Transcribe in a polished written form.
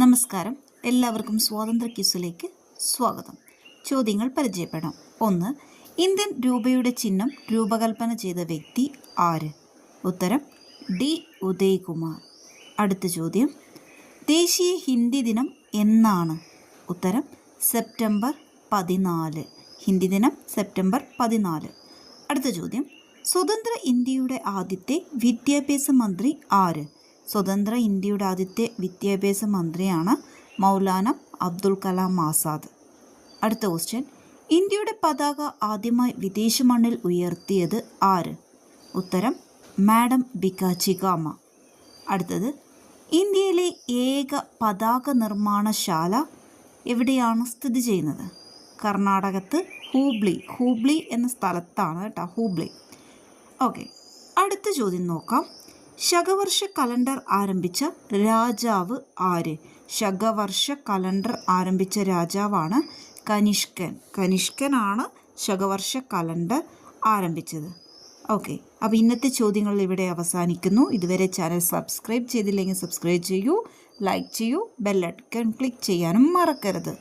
നമസ്കാരം, എല്ലാവർക്കും സ്വാതന്ത്ര്യ ക്വിസിലേക്ക് സ്വാഗതം. ചോദ്യങ്ങൾ പരിചയപ്പെടാം. 1. ഇന്ത്യൻ രൂപയുടെ ചിഹ്നം രൂപകൽപ്പന ചെയ്ത വ്യക്തി ആര്? ഉത്തരം ഡി. ഉദയകുമാർ. അടുത്ത ചോദ്യം, ദേശീയ ഹിന്ദി ദിനം എന്നാണ്? ഉത്തരം സെപ്റ്റംബർ 14. ഹിന്ദി ദിനം സെപ്റ്റംബർ 14. അടുത്ത ചോദ്യം, സ്വതന്ത്ര ഇന്ത്യയുടെ ആദ്യത്തെ വിദ്യാഭ്യാസ മന്ത്രി ആര്? സ്വതന്ത്ര ഇന്ത്യയുടെ ആദ്യത്തെ വിദ്യാഭ്യാസ മന്ത്രിയാണ് മൗലാന അബ്ദുൽ കലാം ആസാദ്. അടുത്ത ക്വസ്റ്റ്യൻ, ഇന്ത്യയുടെ പതാക ആദ്യമായി വിദേശ മണ്ണിൽ ഉയർത്തിയത് ആര്? ഉത്തരം മാഡം ബികാച്ചി കാമ. അടുത്തത്, ഇന്ത്യയിലെ ഏക പതാക നിർമ്മാണശാല എവിടെയാണ് സ്ഥിതി ചെയ്യുന്നത്? കർണാടകത്ത് ഹൂബ്ലി എന്ന സ്ഥലത്താണ് കേട്ടോ, ഹൂബ്ലി. ഓക്കെ, അടുത്ത ചോദ്യം നോക്കാം. ശകവർഷ കലണ്ടർ ആരംഭിച്ച രാജാവ് ആര്? ശകവർഷ കലണ്ടർ ആരംഭിച്ച രാജാവാണ് കനിഷ്കനാണ് ശകവർഷ കലണ്ടർ ആരംഭിച്ചത്. ഓക്കെ, അപ്പോൾ ഇന്നത്തെ ചോദ്യങ്ങൾ ഇവിടെ അവസാനിക്കുന്നു. ഇതുവരെ ചാനൽ സബ്സ്ക്രൈബ് ചെയ്തില്ലെങ്കിൽ സബ്സ്ക്രൈബ് ചെയ്യൂ, ലൈക്ക് ചെയ്യൂ, ബെല്ലൈക്കൺ ക്ലിക്ക് ചെയ്യാനും മറക്കരുത്.